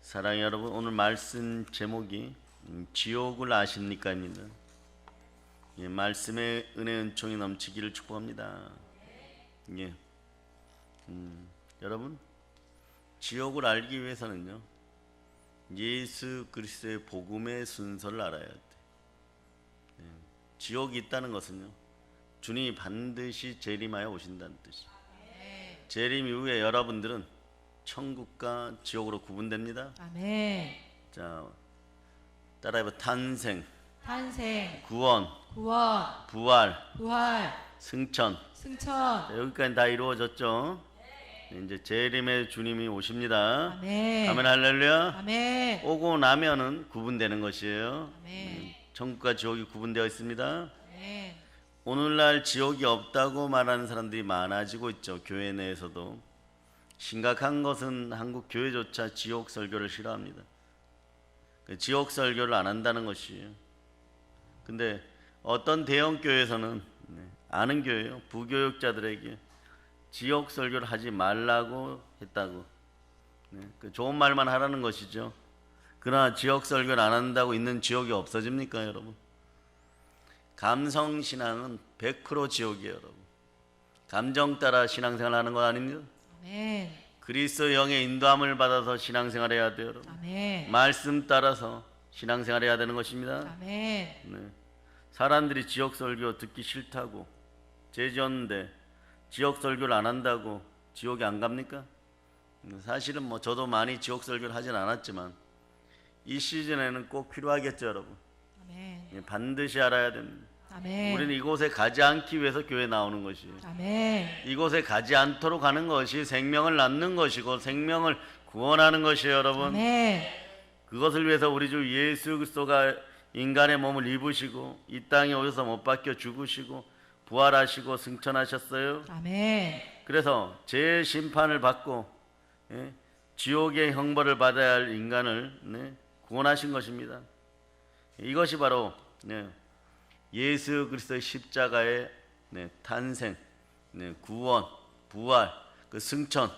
사랑의 여러분, 오늘 말씀 제목이 지옥을 아십니까입니다. 예, 말씀의 은혜 은총이 넘치기를 축복합니다. 예, 여러분, 지옥을 알기 위해서는요, 예수 그리스도의 복음의 순서를 알아야 돼. 예, 지옥이 있다는 것은요, 주님이 반드시 재림하여 오신다는 뜻이에요. 재림 이후에 여러분들은 천국과 지옥으로 구분됩니다. 아멘. 자, 따라해봐. 탄생, 탄생, 구원, 구원, 부활, 부활, 승천. 승천. 자, 여기까지 다 이루어졌죠. 이제 재림의 주님이 오십니다. 아멘. 아멘, 할렐루야. 아멘. 오고 나면은 구분되는 것이에요. 아멘. 천국과 지옥이 구분되어 있습니다. 아멘. 오늘날 지옥이 없다고 말하는 사람들이 많아지고 있죠. 교회 내에서도. 심각한 것은 한국 교회조차 지옥 설교를 싫어합니다. 지옥 설교를 안 한다는 것이에요. 근데 어떤 대형 교회에서는 아는 교회요, 부교육자들에게 지옥 설교를 하지 말라고 했다고. 좋은 말만 하라는 것이죠. 그러나 지옥 설교를 안 한다고 있는 지옥이 없어집니까, 여러분? 감성신앙은 100% 지옥이에요, 여러분. 감정 따라 신앙생활 하는 건 아닙니다. 아멘. 그리스도 영의 인도함을 받아서 신앙생활 해야 돼요, 여러분. 아멘. 말씀 따라서 신앙생활 해야 되는 것입니다. 아멘. 네. 사람들이 지옥 설교 듣기 싫다고 죄 지었는데 지옥 설교를 안 한다고 지옥에 안 갑니까? 사실은 저도 많이 지옥 설교를 하진 않았지만 이 시즌에는 꼭 필요하겠죠, 여러분. 아멘. 반드시 알아야 됩니다. 아멘. 우리는 이곳에 가지 않기 위해서 교회 나오는 것이에요. 아멘. 이곳에 가지 않도록 하는 것이 생명을 낳는 것이고 생명을 구원하는 것이에요, 여러분. 아멘. 그것을 위해서 우리 주 예수 그리스도가 인간의 몸을 입으시고 이 땅에 오셔서 못 박혀 죽으시고 부활하시고 승천하셨어요. 아멘. 그래서 제 심판을 받고 지옥의 형벌을 받아야 할 인간을 구원하신 것입니다. 이것이 바로 예수 그리스도의 십자가의 탄생, 구원, 부활, 그 승천,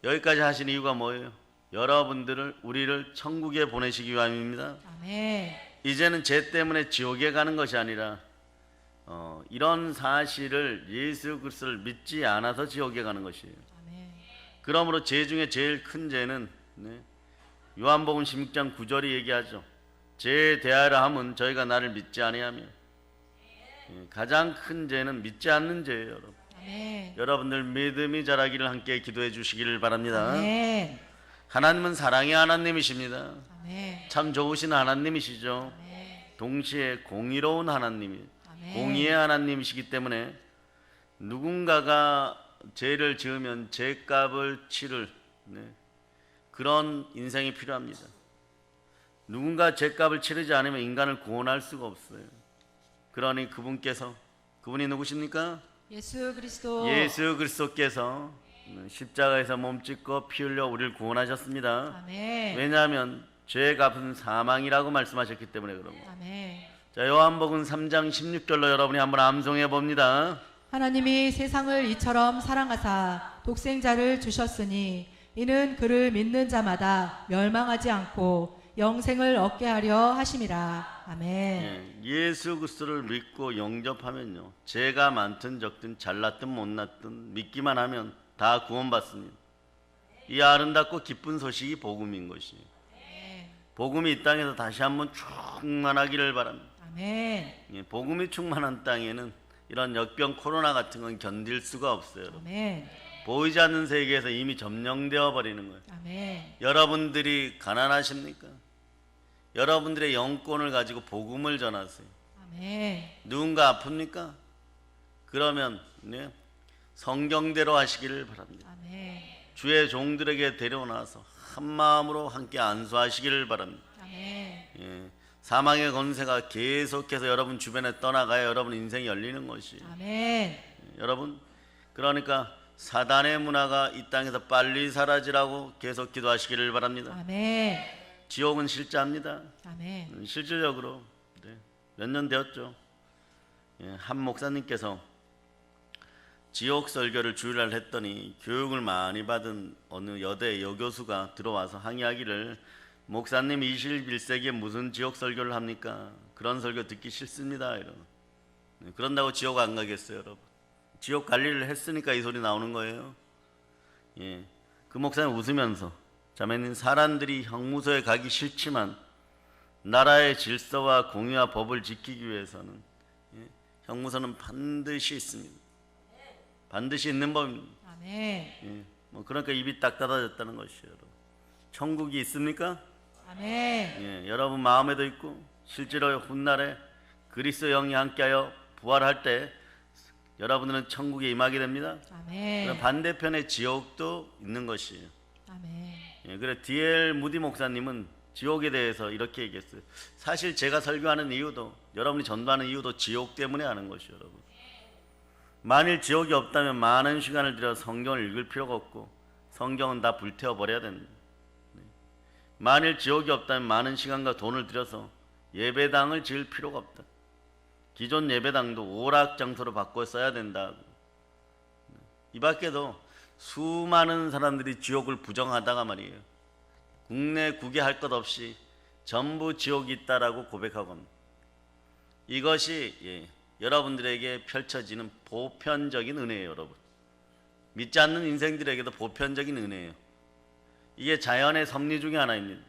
여기까지 하신 이유가 뭐예요? 여러분들을, 우리를 천국에 보내시기 위함입니다. 아멘. 이제는 죄 때문에 지옥에 가는 것이 아니라 이런 사실을 예수 그리스도를 믿지 않아서 지옥에 가는 것이에요. 아멘. 그러므로 죄 중에 제일 큰 죄는 요한복음 16장 9절이 얘기하죠. 죄에 대하여 함은 저희가 나를 믿지 아니하며. 가장 큰 죄는 믿지 않는 죄예요, 여러분. 아멘. 여러분들 믿음이 자라기를 함께 기도해 주시기를 바랍니다. 아멘. 하나님은 사랑의 하나님이십니다. 아멘. 참 좋으신 하나님이시죠. 아멘. 동시에 공의로운 하나님이, 아멘. 공의의 하나님이시기 때문에 누군가가 죄를 지으면 죄값을 치를 그런 인생이 필요합니다. 누군가 죄값을 치르지 않으면 인간을 구원할 수가 없어요. 그러니 그분이 누구십니까? 예수 그리스도. 예수 그리스도께서 십자가에서 몸짓고 피 흘려 우리를 구원하셨습니다. 아멘. 왜냐하면 죄의 값은 사망이라고 말씀하셨기 때문에 그런 거예요. 아멘. 자, 요한복음 3장 16절로 여러분이 한번 암송해 봅니다. 하나님이 세상을 이처럼 사랑하사 독생자를 주셨으니 이는 그를 믿는 자마다 멸망하지 않고 영생을 얻게 하려 하심이라. 아멘. 예수 그리스도를 믿고 영접하면요, 죄가 많든 적든 잘났든 못났든 믿기만 하면 다 구원받습니다. 이 아름답고 기쁜 소식이 복음인 것이에요. 복음이 이 땅에서 다시 한번 충만하기를 바랍니다. 아멘. 복음이 충만한 땅에는 이런 역병 코로나 같은 건 견딜 수가 없어요. 아멘. 보이지 않는 세계에서 이미 점령되어 버리는 거예요. 아멘. 여러분들이 가난하십니까? 여러분들의 영권을 가지고 복음을 전하세요. 아멘. 누군가 아픕니까? 그러면 성경대로 하시기를 바랍니다. 아멘. 주의 종들에게 데려나와서 한 마음으로 함께 안수하시기를 바랍니다. 아멘. 사망의 권세가 계속해서 여러분 주변에 떠나가야 여러분 인생이 열리는 것이. 아멘. 여러분, 그러니까 사단의 문화가 이 땅에서 빨리 사라지라고 계속 기도하시기를 바랍니다. 아멘. 지옥은 실제합니다. 아멘. 실질적으로 몇 년 되었죠. 한 목사님께서 지옥 설교를 주일날 했더니 교육을 많이 받은 어느 여대 여교수가 들어와서 항의하기를 목사님 21세기에 무슨 지옥 설교를 합니까? 그런 설교 듣기 싫습니다. 이러. 그런다고 지옥 안 가겠어요, 여러분? 지옥 갈 일을 했으니까 이 소리 나오는 거예요. 예, 그 목사님 웃으면서 자매님, 사람들이 형무소에 가기 싫지만 나라의 질서와 공의와 법을 지키기 위해서는 형무소는 반드시 있습니다. 반드시 있는 법입니다. 아멘. 그러니까 입이 딱 닫아졌다는 것이에요. 여러분. 천국이 있습니까? 아멘. 여러분 마음에도 있고 실제로 훗날에 그리스도 영이 함께하여 부활할 때 여러분들은 천국에 임하게 됩니다. 아멘. 반대편에 지옥도 있는 것이에요. 아멘. 그래 D.L. 무디 목사님은 지옥에 대해서 이렇게 얘기했어요. 사실 제가 설교하는 이유도, 여러분이 전도하는 이유도 지옥 때문에 하는 것이에요, 여러분. 만일 지옥이 없다면 많은 시간을 들여 성경을 읽을 필요가 없고 성경은 다 불태워 버려야 됩니다. 만일 지옥이 없다면 많은 시간과 돈을 들여서 예배당을 지을 필요가 없다. 기존 예배당도 오락장소로 바꿔 써야 된다. 이 밖에도 수많은 사람들이 지옥을 부정하다가 말이에요, 국내 국외 할 것 없이 전부 지옥이 있다라고 고백하고 합니다. 이것이 여러분들에게 펼쳐지는 보편적인 은혜예요, 여러분. 믿지 않는 인생들에게도 보편적인 은혜예요. 이게 자연의 섭리 중에 하나입니다.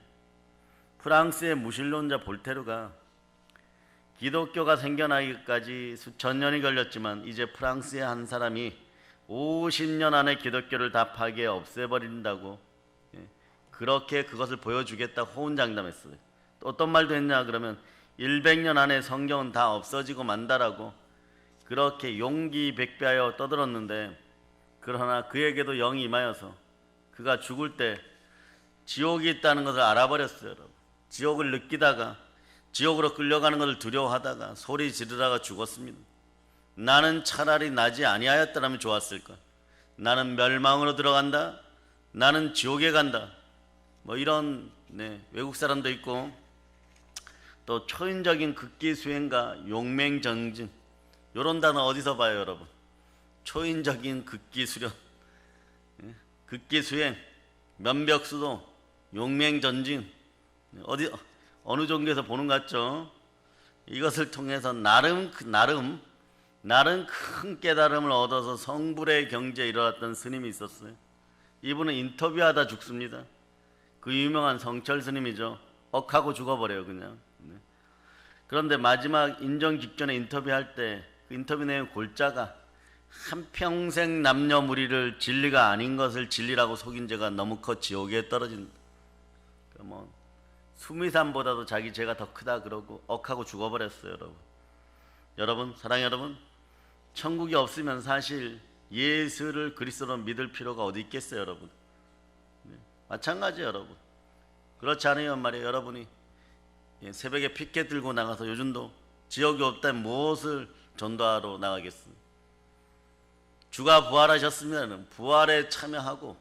프랑스의 무신론자 볼테르가 기독교가 생겨나기까지 수천 년이 걸렸지만 이제 프랑스의 한 사람이 50년 안에 기독교를 다 파괴해 없애버린다고 그렇게 그것을 보여주겠다고 호언장담했어요. 또 어떤 말도 했냐 그러면 100년 안에 성경은 다 없어지고 만다라고 그렇게 용기백배하여 떠들었는데, 그러나 그에게도 영이 임하여서 그가 죽을 때 지옥이 있다는 것을 알아버렸어요. 여러분. 지옥을 느끼다가 지옥으로 끌려가는 것을 두려워하다가 소리 지르다가 죽었습니다. 나는 차라리 나지 아니하였더라면 좋았을까. 나는 멸망으로 들어간다. 나는 지옥에 간다. 이런 외국 사람도 있고, 또 초인적인 극기수행과 용맹전진, 이런 단어 어디서 봐요, 여러분? 초인적인 극기수련, 극기수행, 면벽수도, 용맹전진, 어느 종교에서 보는 것 같죠? 이것을 통해서 나름 큰 깨달음을 얻어서 성불의 경지에 이르렀던 스님이 있었어요. 이분은 인터뷰하다 죽습니다. 그 유명한 성철 스님이죠. 억하고 죽어버려요, 그냥. 그런데 마지막 인정 직전에 인터뷰할 때 그 인터뷰 내용 골자가 한평생 남녀무리를 진리가 아닌 것을 진리라고 속인 죄가 너무 커 지옥에 떨어진다. 수미산보다도 자기 죄가 더 크다 그러고 억하고 죽어버렸어요, 여러분. 여러분, 사랑해 여러분, 천국이 없으면 사실 예수를 그리스도로 믿을 필요가 어디 있겠어요, 여러분. 마찬가지예요, 여러분. 그렇지 않으면 말이에요, 여러분이 새벽에 피켓 들고 나가서 요즘도 지옥이 없다면 무엇을 전도하러 나가겠습니까? 주가 부활하셨으면 부활에 참여하고,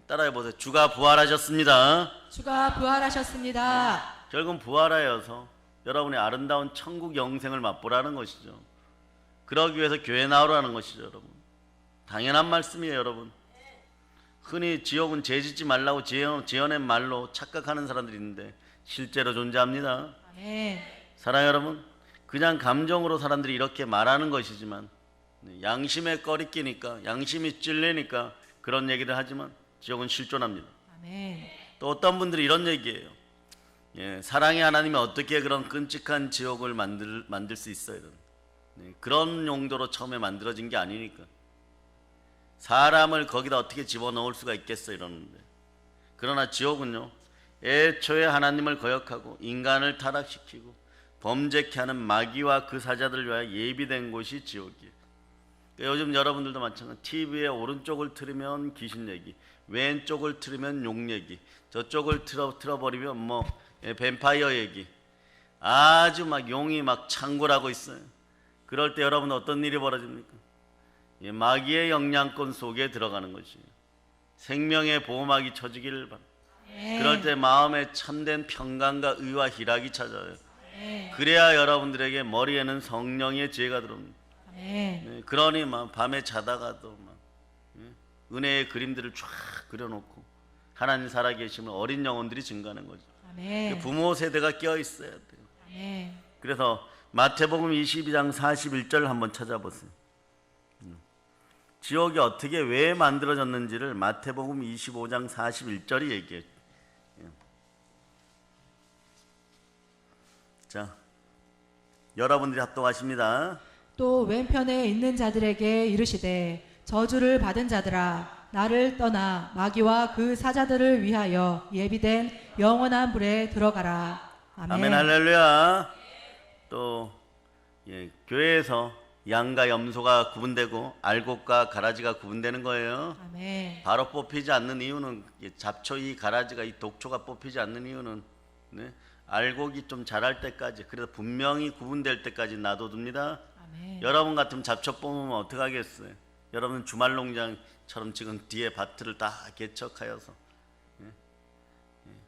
따라해보세요. 주가 부활하셨습니다. 주가 부활하셨습니다. 결국은 부활하여서 여러분의 아름다운 천국 영생을 맛보라는 것이죠. 그러기 위해서 교회 나오라는 것이죠, 여러분. 당연한 말씀이에요, 여러분. 흔히 지옥은 죄 짓지 말라고 지어낸 말로 착각하는 사람들이 있는데 실제로 존재합니다. 아멘. 사랑하는 여러분, 그냥 감정으로 사람들이 이렇게 말하는 것이지만 양심에 꺼리끼니까, 양심이 찔리니까 그런 얘기를 하지만 지옥은 실존합니다. 아멘. 또 어떤 분들이 이런 얘기해요. 사랑의 하나님이 어떻게 그런 끔찍한 지옥을 만들 수 있어요? 그런 용도로 처음에 만들어진 게 아니니까. 사람을 거기다 어떻게 집어넣을 수가 있겠어 이러는데, 그러나 지옥은요, 애초에 하나님을 거역하고 인간을 타락시키고 범죄케 하는 마귀와 그 사자들을 위하여 예비된 곳이 지옥이에요. 요즘 여러분들도 마찬가지. TV에 오른쪽을 틀으면 귀신 얘기, 왼쪽을 틀으면 용 얘기, 저쪽을 틀어버리면 뱀파이어 얘기, 아주 막 용이 막 창궐하고 있어요. 그럴 때 여러분 어떤 일이 벌어집니까? 마귀의 영향권 속에 들어가는 것이에요. 생명의 보호막이 쳐지기를 바랍니다. 그럴 때 마음에 참된 평강과 의와 희락이 찾아요. 그래야 여러분들에게 머리에는 성령의 지혜가 들어옵니다. 아멘. 그러니 막 밤에 자다가도 막 은혜의 그림들을 쫙 그려놓고 하나님 살아계시면 어린 영혼들이 증가하는 거죠. 아멘. 부모 세대가 껴 있어야 돼요. 아멘. 그래서 마태복음 22장 41절 한번 찾아보세요. 지옥이 어떻게 왜 만들어졌는지를 마태복음 25장 41절이 얘기해요. 자, 여러분들이 합독하십니다. 또 왼편에 있는 자들에게 이르시되 저주를 받은 자들아 나를 떠나 마귀와 그 사자들을 위하여 예비된 영원한 불에 들어가라. 아멘. 아멘 할렐루야. 또 교회에서 양과 염소가 구분되고 알곡과 가라지가 구분되는 거예요. 아멘. 바로 뽑히지 않는 이유는 잡초 이 가라지가 이 독초가 뽑히지 않는 이유는 알곡이 좀 자랄 때까지, 그래서 분명히 구분될 때까지 놔둬둡니다. 아멘. 여러분 같으면 잡초 뽑으면 어떡하겠어요? 여러분 주말농장처럼 지금 뒤에 밭을 다 개척하여서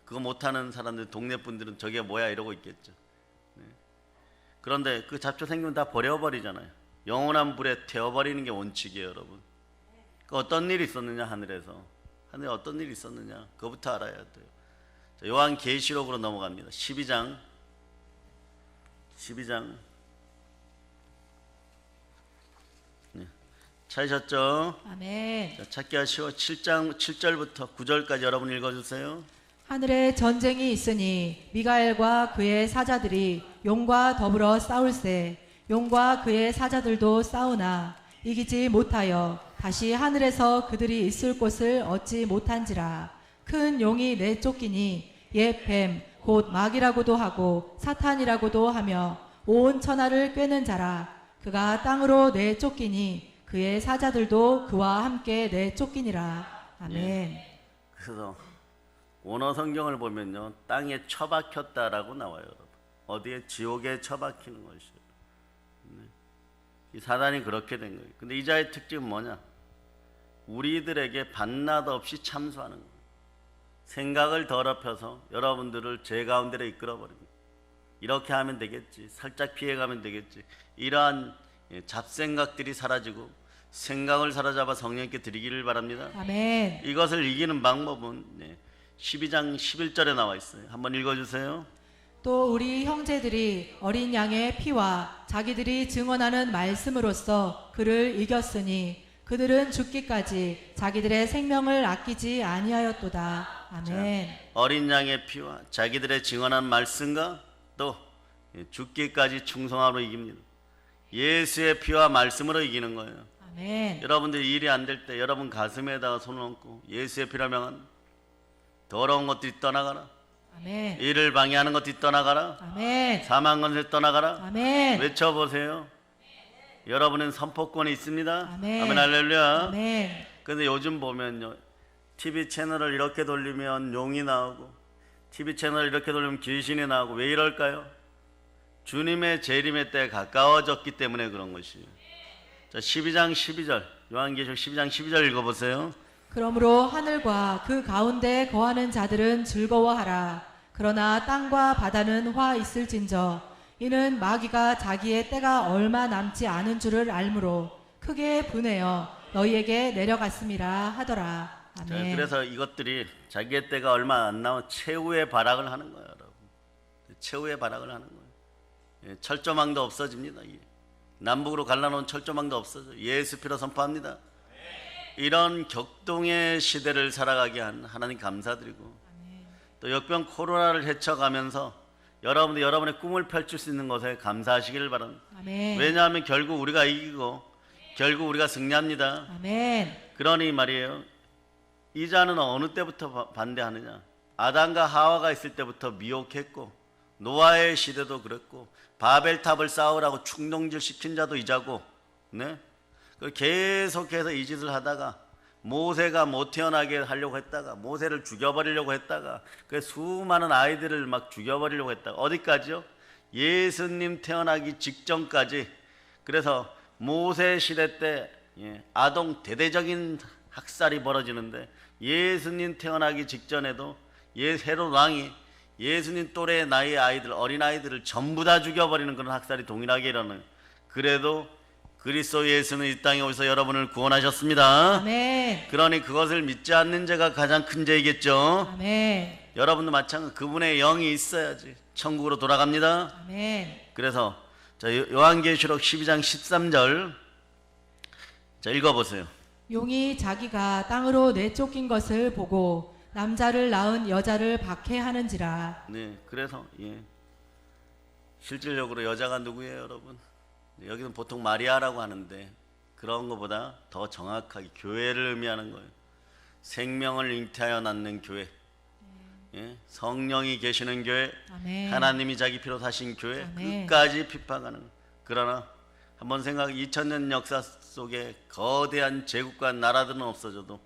그거 못하는 사람들, 동네 분들은 저게 뭐야 이러고 있겠죠. 그런데 그 잡초 생기면 다 버려버리잖아요. 영원한 불에 태워버리는 게 원칙이에요, 여러분. 그 어떤 일이 있었느냐, 하늘에서. 하늘에 어떤 일이 있었느냐, 그거부터 알아야 돼요. 자, 요한계시록으로 넘어갑니다. 12장. 찾으셨죠? 아멘. 자, 찾기 하시고 7장 7절부터 9절까지 여러분 읽어주세요. 하늘에 전쟁이 있으니 미가엘과 그의 사자들이 용과 더불어 싸울세 용과 그의 사자들도 싸우나 이기지 못하여 다시 하늘에서 그들이 있을 곳을 얻지 못한지라. 큰 용이 내쫓기니 옛 뱀 곧 마귀라고도 하고 사탄이라고도 하며 온 천하를 꿰는 자라. 그가 땅으로 내쫓기니 그의 사자들도 그와 함께 내쫓기니라. 아멘. 그래서 원어 성경을 보면요, 땅에 처박혔다라고 나와요, 여러분. 어디에? 지옥에 처박히는 것이에요. 이 사단이 그렇게 된 거예요. 근데 이 자의 특징은 뭐냐? 우리들에게 반나도 없이 참수하는 거예요. 생각을 더럽혀서 여러분들을 죄 가운데로 이끌어버립니다. 이렇게 하면 되겠지, 살짝 피해가면 되겠지, 이러한 잡생각들이 사라지고 생각을 사로잡아 성령께 드리기를 바랍니다. 아멘. 이것을 이기는 방법은 12장 11절에 나와 있어요. 한번 읽어주세요. 또 우리 형제들이 어린 양의 피와 자기들이 증언하는 말씀으로써 그를 이겼으니 그들은 죽기까지 자기들의 생명을 아끼지 아니하였도다. 아멘. 어린 양의 피와 자기들의 증언한 말씀과 또 죽기까지 충성함으로 이깁니다. 예수의 피와 말씀으로 이기는 거예요. 아멘. 여러분들이 일이 안 될 때 여러분 가슴에다가 손을 얹고 예수의 피라 명한 더러운 것들이 떠나가라. 아멘. 일을 방해하는 것들이 떠나가라. 아멘. 사망 권세 떠나가라. 아멘. 외쳐보세요. 여러분은 선포권이 있습니다. 아멘. 아멘 할렐루야. 아멘. 근데 요즘 보면요, TV 채널을 이렇게 돌리면 용이 나오고 TV 채널을 이렇게 돌리면 귀신이 나오고. 왜 이럴까요? 주님의 재림의 때에 가까워졌기 때문에 그런 것이에요. 자, 12장 12절, 요한계시록 12장 12절 읽어보세요. 그러므로 하늘과 그 가운데 거하는 자들은 즐거워하라. 그러나 땅과 바다는 화 있을진저 이는 마귀가 자기의 때가 얼마 남지 않은 줄을 알므로 크게 분하여 너희에게 내려갔음이라 하더라. 아멘. 자, 그래서 이것들이 자기의 때가 얼마 안 남은 최후의 발악을 하는 거예요, 여러분. 최후의 발악을 하는 거예요. 철조망도 없어집니다. 남북으로 갈라놓은 철조망도 없어져. 예수 피로 선포합니다. 이런 격동의 시대를 살아가게 한 하나님 감사드리고, 또 역병 코로나를 헤쳐가면서 여러분들 여러분의 꿈을 펼칠 수 있는 것에 감사하시기를 바랍니다. 아멘. 왜냐하면 결국 우리가 이기고 결국 우리가 승리합니다. 아멘. 그러니 말이에요, 이 자는 어느 때부터 반대하느냐? 아담과 하와가 있을 때부터 미혹했고, 노아의 시대도 그랬고, 바벨탑을 쌓으라고 충동질 시킨 자도 이 자고, 계속해서 이 짓을 하다가 모세가 못 태어나게 하려고 했다가, 모세를 죽여버리려고 했다가, 그 수많은 아이들을 막 죽여버리려고 했다가, 어디까지요? 예수님 태어나기 직전까지. 그래서 모세 시대 때 아동 대대적인 학살이 벌어지는데, 예수님 태어나기 직전에도 헤롯 왕이 예수님 또래 나이의 아이들, 어린 아이들을 전부 다 죽여버리는 그런 학살이 동일하게 일어나요. 그래도 그리스도 예수는 이 땅에 오셔서 여러분을 구원하셨습니다. 아멘. 그러니 그것을 믿지 않는 자가 가장 큰 죄이겠죠. 아멘. 여러분도 마찬가지, 그분의 영이 있어야지 천국으로 돌아갑니다. 아멘. 그래서 자, 요한계시록 12장 13절 자, 읽어보세요. 용이 자기가 땅으로 내쫓긴 것을 보고 남자를 낳은 여자를 박해하는지라. 네, 그래서 실질적으로 여자가 누구예요, 여러분? 여기는 보통 마리아라고 하는데 그런 것보다 더 정확하게 교회를 의미하는 거예요. 생명을 잉태하여 낳는 교회, 성령이 계시는 교회, 아멘. 하나님이 자기 피로 사신 교회, 아멘. 끝까지 핍박하는 거예요. 그러나 한번 생각해, 2000년 역사 속에 거대한 제국과 나라들은 없어져도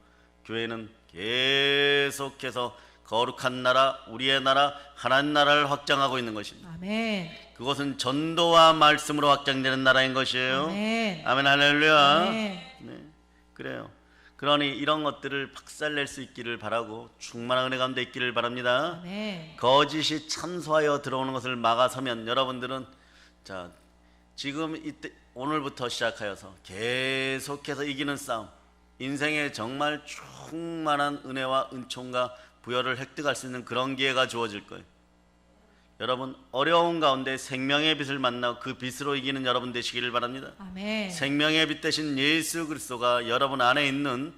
교회는 계속해서 거룩한 나라, 우리의 나라, 하나님 나라를 확장하고 있는 것입니다. 아멘. 그것은 전도와 말씀으로 확장되는 나라인 것이에요. 아멘. 아멘, 할렐루야. 아멘. 네, 그래요. 그러니 이런 것들을 박살낼 수 있기를 바라고 충만한 은혜 가운데 있기를 바랍니다. 아멘. 거짓이 참소하여 들어오는 것을 막아서면 여러분들은 자, 지금 이때 오늘부터 시작하여서 계속해서 이기는 싸움, 인생에 정말 충만한 은혜와 은총과 부여를 획득할 수 있는 그런 기회가 주어질 거예요. 여러분, 어려운 가운데 생명의 빛을 만나고 그 빛으로 이기는 여러분 되시기를 바랍니다. 아멘. 생명의 빛 대신 예수 그리스도가 여러분 안에 있는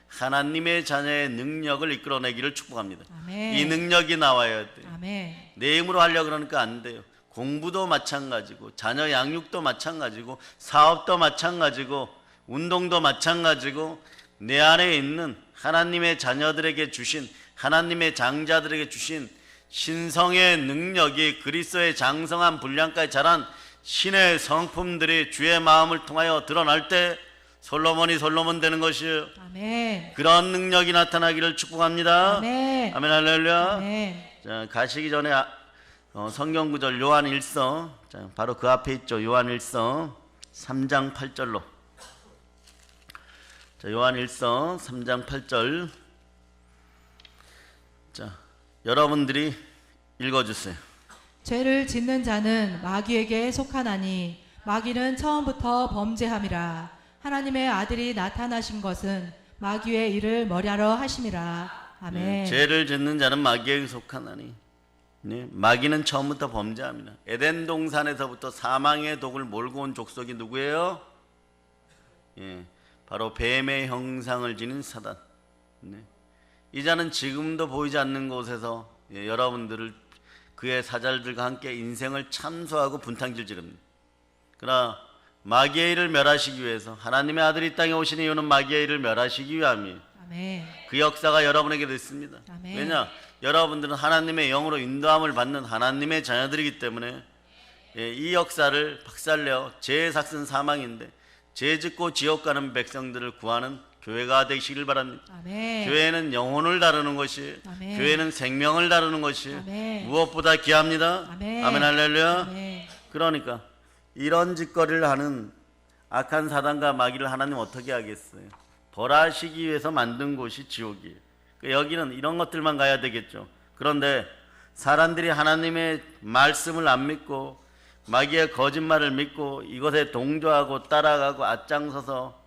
하나님의 자녀의 능력을 이끌어내기를 축복합니다. 아멘. 이 능력이 나와야 돼요. 아멘. 내 힘으로 하려고 그러니까 안 돼요. 공부도 마찬가지고 자녀 양육도 마찬가지고 사업도 마찬가지고 운동도 마찬가지고 내 안에 있는 하나님의 자녀들에게 주신, 하나님의 장자들에게 주신 신성의 능력이 그리스도의 장성한 분량까지 자란 신의 성품들이 주의 마음을 통하여 드러날 때 솔로몬이 솔로몬 되는 것이에요. 아멘. 그런 능력이 나타나기를 축복합니다. 아멘. 아멘, 할렐루야. 아멘. 자, 가시기 전에 성경 구절 요한 1서, 자, 바로 그 앞에 있죠. 요한 1서 3장 8절로. 자, 요한 1서 3장 8절. 자, 여러분들이 읽어주세요. 죄를 짓는 자는 마귀에게 속하나니 마귀는 처음부터 범죄함이라. 하나님의 아들이 나타나신 것은 마귀의 일을 머리하러 하심이라. 아멘. 네, 죄를 짓는 자는 마귀에게 속하나니. 네, 마귀는 처음부터 범죄합니다. 에덴 동산에서부터 사망의 독을 몰고 온 족속이 누구예요? 바로 뱀의 형상을 지닌 사단. 네. 이 자는 지금도 보이지 않는 곳에서 여러분들을 그의 사자들과 함께 인생을 참소하고 분탕질 지릅니다. 그러나 마귀의 일을 멸하시기 위해서 하나님의 아들이 이 땅에 오신 이유는 마귀의 일을 멸하시기 위함이에요. 아멘. 그 역사가 여러분에게도 있습니다. 아멘. 왜냐? 여러분들은 하나님의 영으로 인도함을 받는 하나님의 자녀들이기 때문에 이 역사를 박살내어 죄의 삭슨 사망인데 죄 짓고 지옥 가는 백성들을 구하는 교회가 되시길 바랍니다. 아멘. 교회는 영혼을 다루는 것이, 아멘. 교회는 생명을 다루는 것이 아멘. 무엇보다 귀합니다. 아멘. 아멘, 할렐루야. 아멘. 그러니까 이런 짓거리를 하는 악한 사단과 마귀를 하나님 어떻게 하겠어요? 벌하시기 위해서 만든 곳이 지옥이에요. 여기는 이런 것들만 가야 되겠죠. 그런데 사람들이 하나님의 말씀을 안 믿고 마귀의 거짓말을 믿고 이것에 동조하고 따라가고 앞장서서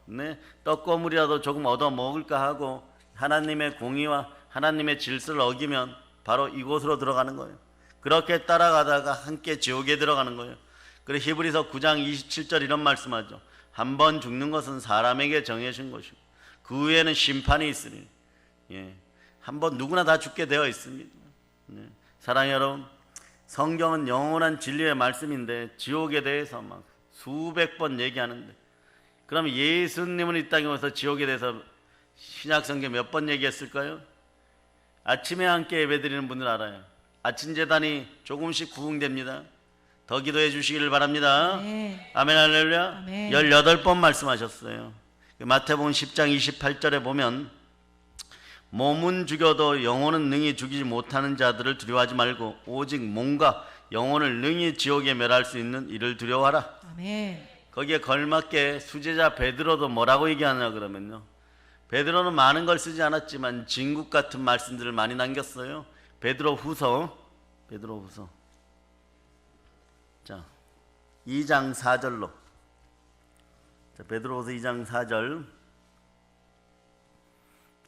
떡고물이라도 조금 얻어 먹을까 하고 하나님의 공의와 하나님의 질서를 어기면 바로 이곳으로 들어가는 거예요. 그렇게 따라가다가 함께 지옥에 들어가는 거예요. 그래서 히브리서 9장 27절 이런 말씀하죠. 한 번 죽는 것은 사람에게 정해진 것이고 그 후에는 심판이 있으니 한 번 누구나 다 죽게 되어 있습니다. 사랑하는 여러분, 성경은 영원한 진리의 말씀인데 지옥에 대해서 막 수백 번 얘기하는데, 그럼 예수님은 이 땅에 와서 지옥에 대해서 신약성경 몇 번 얘기했을까요? 아침에 함께 예배드리는 분들 알아요. 아침 제단이 조금씩 부흥됩니다. 더 기도해 주시기를 바랍니다. 아멘. 아멘, 할렐루야. 아멘. 18번 말씀하셨어요. 마태복음 10장 28절에 보면 몸은 죽여도 영혼은 능히 죽이지 못하는 자들을 두려워하지 말고 오직 몸과 영혼을 능히 지옥에 멸할 수 있는 이를 두려워하라. 아멘. 거기에 걸맞게 수제자 베드로도 뭐라고 얘기하냐 그러면요, 베드로는 많은 걸 쓰지 않았지만 진국 같은 말씀들을 많이 남겼어요. 베드로 후서 자 2장 4절로 자, 베드로후서 2장 4절.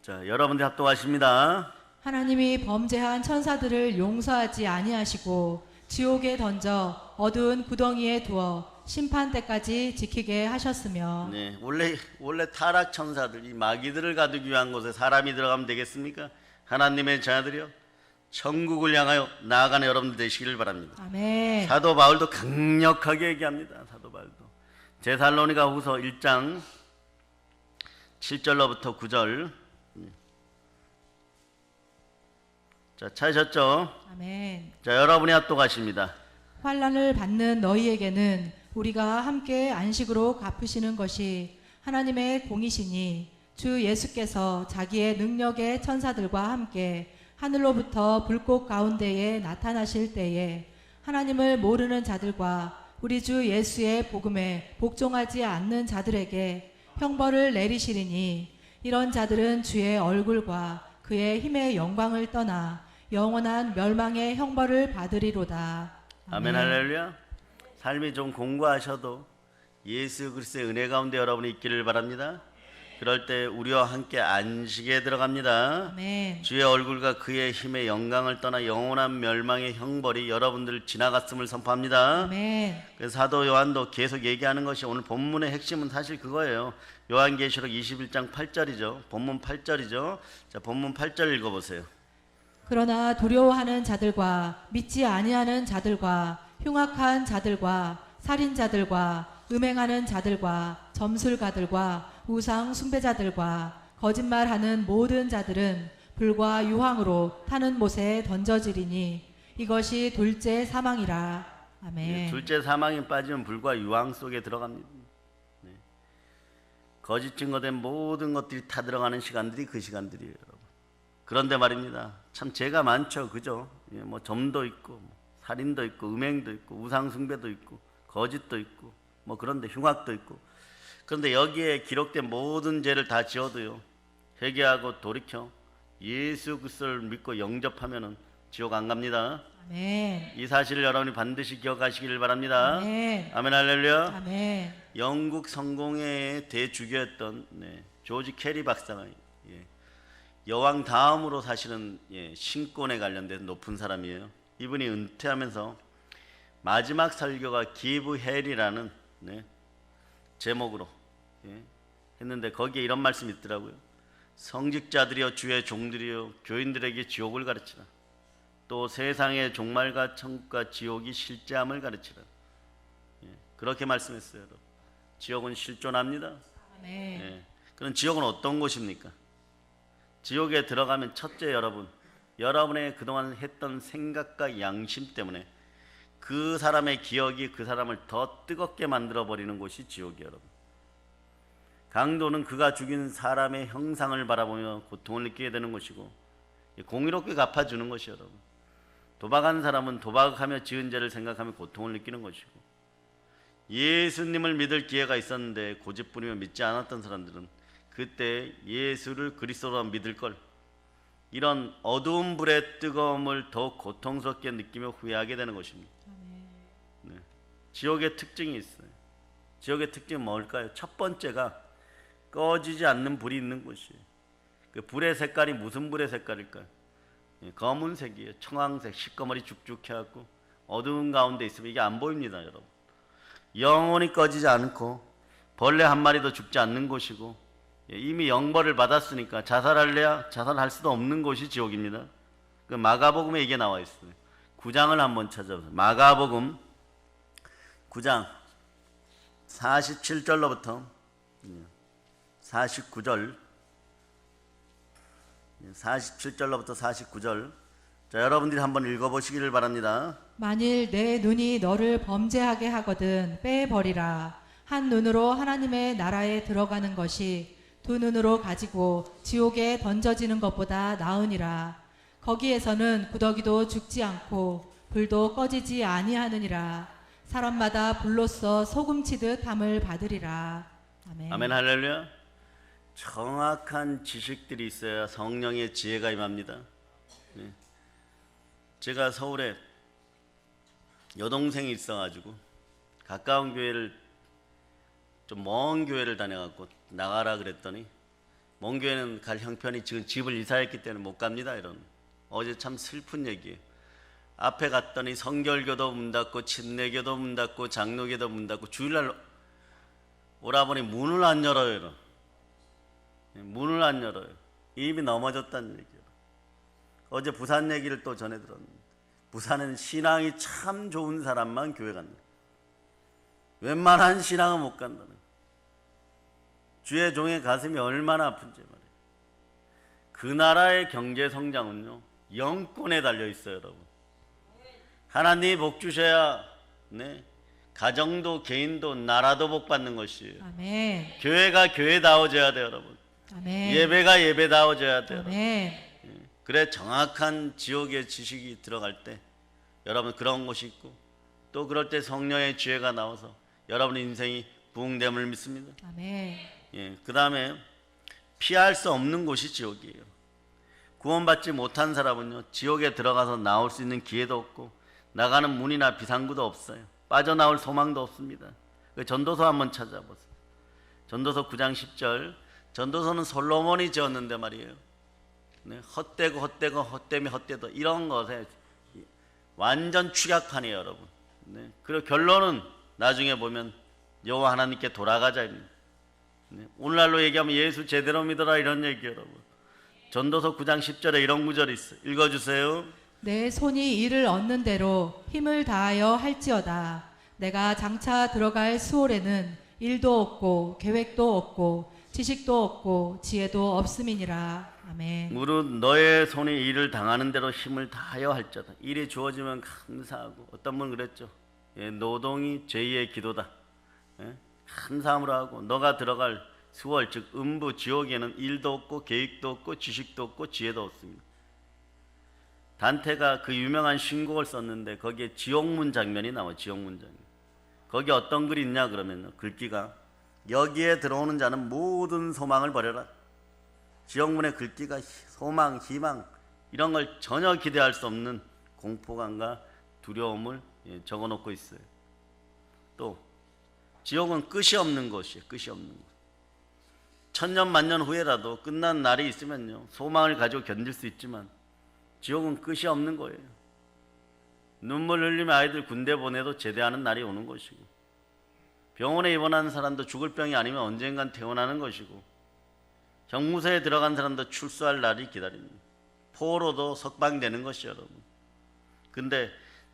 자, 여러분들 합독하십니다. 하나님이 범죄한 천사들을 용서하지 아니하시고 지옥에 던져 어두운 구덩이에 두어 심판 때까지 지키게 하셨으며. 네, 원래 타락 천사들, 이 마귀들을 가두기 위한 곳에 사람이 들어가면 되겠습니까? 하나님의 자녀들이요, 천국을 향하여 나아가는 여러분들 되시기를 바랍니다. 아멘. 사도 바울도 강력하게 얘기합니다. 사도 바울도 데살로니가 후서 1장 7절로부터 9절. 자, 찾으셨죠? 아멘. 자, 여러분이 합독하십니다. 환난을 받는 너희에게는 우리가 함께 안식으로 갚으시는 것이 하나님의 공이시니, 주 예수께서 자기의 능력의 천사들과 함께 하늘로부터 불꽃 가운데에 나타나실 때에 하나님을 모르는 자들과 우리 주 예수의 복음에 복종하지 않는 자들에게 형벌을 내리시리니, 이런 자들은 주의 얼굴과 그의 힘의 영광을 떠나 영원한 멸망의 형벌을 받으리로다. 아멘. 할렐루야. 삶이 좀 공부하셔도 예수 그리스도의 은혜 가운데 여러분이 있기를 바랍니다. 그럴 때 우리와 함께 안식에 들어갑니다. 아멘. 주의 얼굴과 그의 힘의 영광을 떠나 영원한 멸망의 형벌이 여러분들을 지나갔음을 선포합니다. 아멘. 그래서 사도 요한도 계속 얘기하는 것이, 오늘 본문의 핵심은 사실 그거예요. 요한계시록 21장 8절이죠. 본문 8절이죠. 자, 본문 8절 읽어보세요. 그러나 두려워하는 자들과 믿지 아니하는 자들과 흉악한 자들과 살인자들과 음행하는 자들과 점술가들과 우상 숭배자들과 거짓말하는 모든 자들은 불과 유황으로 타는 못에 던져지리니, 이것이 둘째 사망이라. 아멘. 둘째 사망에 빠지면 불과 유황 속에 들어갑니다. 네. 거짓 증거된 모든 것들이 다 들어가는 시간들이 그 시간들이에요, 여러분. 그런데 말입니다, 참 죄가 많죠, 그죠? 예, 뭐 점도 있고, 살인도 있고, 음행도 있고, 우상 숭배도 있고, 거짓도 있고, 뭐 그런데 흉악도 있고. 그런데 여기에 기록된 모든 죄를 다 지어도요, 회개하고 돌이켜 예수 그리스도를 믿고 영접하면은 지옥 안 갑니다. 아멘. 이 사실을 여러분이 반드시 기억하시기를 바랍니다. 아멘. 아멘. 할렐루야. 아멘. 영국 성공회의 대주교였던 조지 캐리 박사가 여왕 다음으로 사실은 신권에 관련된 높은 사람이에요. 이분이 은퇴하면서 마지막 설교가 Give Hell이라는 제목으로 했는데, 거기에 이런 말씀이 있더라고요. 성직자들이여 주의 종들이여 교인들에게 지옥을 가르치라. 또 세상의 종말과 천국과 지옥이 실제함을 가르치라. 그렇게 말씀했어요. 여러분. 지옥은 실존합니다. 아멘. 그럼 지옥은 어떤 곳입니까? 지옥에 들어가면 첫째, 여러분의 그동안 했던 생각과 양심 때문에 그 사람의 기억이 그 사람을 더 뜨겁게 만들어버리는 곳이 지옥이에요, 여러분. 강도는 그가 죽인 사람의 형상을 바라보며 고통을 느끼게 되는 것이고, 공의롭게 갚아주는 것이에요, 여러분. 도박한 사람은 도박하며 지은 죄를 생각하며 고통을 느끼는 것이고, 예수님을 믿을 기회가 있었는데 고집부리며 믿지 않았던 사람들은 그때 예수를 그리스도로 믿을 걸, 이런 어두운 불의 뜨거움을 더욱 고통스럽게 느끼며 후회하게 되는 것입니다. 네. 지옥의 특징이 있어요. 지옥의 특징은 뭘까요? 첫 번째가 꺼지지 않는 불이 있는 곳이에요. 그 불의 색깔이 무슨 불의 색깔일까요? 검은색이에요. 청황색, 시꺼머리 죽죽해갖고 어두운 가운데 있으면 이게 안 보입니다, 여러분. 영원히 꺼지지 않고 벌레 한 마리도 죽지 않는 곳이고, 이미 영벌을 받았으니까 자살할래야 자살할 수도 없는 곳이 지옥입니다. 그 마가복음에 이게 나와 있어요. 9장을 한번 찾아보세요. 마가복음 9장 47절로부터 49절, 47절로부터 49절. 자, 여러분들이 한번 읽어보시기를 바랍니다. 만일 내 눈이 너를 범죄하게 하거든 빼버리라. 한 눈으로 하나님의 나라에 들어가는 것이 두 눈으로 가지고 지옥에 던져지는 것보다 나으니라. 거기에서는 구더기도 죽지 않고 불도 꺼지지 아니하느니라. 사람마다 불로써 소금치듯 함을 받으리라. 아멘. 아멘. 할렐루야. 정확한 지식들이 있어야 성령의 지혜가 임합니다. 제가 서울에 여동생이 있어가지고 가까운 교회를 좀 먼 교회를 다녀갖고 나가라 그랬더니 먼 교회는 갈 형편이 지금 집을 이사했기 때문에 못 갑니다. 이런 어제 참 슬픈 얘기예요. 앞에 갔더니 성결교도 문 닫고 침례교도 문 닫고 장로교도 문 닫고 주일날 오라버니 문을 안 열어요. 이런. 문을 안 열어요. 이미 넘어졌다는 얘기예요. 어제 부산 얘기를 또 전해 들었는데 부산은 신앙이 참 좋은 사람만 교회 간다. 웬만한 신앙은 못 간다는 거예요. 주의 종의 가슴이 얼마나 아픈지 말이에요. 그 나라의 경제 성장은요 영권에 달려 있어요, 여러분. 하나님이 복 주셔야 가정도 개인도 나라도 복 받는 것이에요. 아멘. 교회가 교회다워져야 돼요, 여러분. 아멘. 예배가 예배다워져야 돼요. 아멘. 그래 정확한 지옥의 지식이 들어갈 때 여러분 그런 것이 있고 또 그럴 때 성령의 지혜가 나와서 여러분의 인생이 부흥됨을 믿습니다. 아멘. 그 다음에 피할 수 없는 곳이 지옥이에요. 구원받지 못한 사람은요 지옥에 들어가서 나올 수 있는 기회도 없고 나가는 문이나 비상구도 없어요. 빠져나올 소망도 없습니다. 전도서 한번 찾아보세요. 전도서 9장 10절. 전도서는 솔로몬이 지었는데 말이에요. 헛되고 헛되고 헛되면 헛되도 이런 것에 완전 축약판이에요, 여러분. 그리고 결론은 나중에 보면 여호와 하나님께 돌아가자입니다. 오늘날로 얘기하면 예수 제대로 믿어라 이런 얘기예요, 여러분. 전도서 9장 10절에 이런 구절이 있어요. 읽어주세요. 내 손이 이를 얻는 대로 힘을 다하여 할지어다. 내가 장차 들어갈 수월에는 일도 없고 계획도 없고 지식도 없고 지혜도 없음이니라. 아멘. 무릇 너의 손이 일을 당하는 대로 힘을 다하여 할지어다. 일이 주어지면 감사하고 어떤 분은 그랬죠. 노동이 제2의 기도다. 감사함으로 하고 너가 들어갈 수월 즉 음부 지옥에는 일도 없고 계획도 없고 지식도 없고 지혜도 없습니다. 단테가 그 유명한 신곡을 썼는데 거기에 지옥문 장면이 나와요. 지옥문 장면. 거기 어떤 글이 있냐 그러면요. 글귀가 여기에 들어오는 자는 모든 소망을 버려라. 지옥문의 글귀가 소망, 희망 이런 걸 전혀 기대할 수 없는 공포감과 두려움을 적어놓고 있어요. 또 지옥은 끝이 없는 곳이에요. 끝이 없는 곳. 천년 만년 후에라도 끝난 날이 있으면요 소망을 가지고 견딜 수 있지만 지옥은 끝이 없는 거예요. 눈물 흘리며 아이들 군대 보내도 제대하는 날이 오는 것이고 병원에 입원하는 사람도 죽을 병이 아니면 언젠간 퇴원하는 것이고 형무소에 들어간 사람도 출소할 날이 기다립니다. 포로도 석방되는 것이요, 여러분. 근데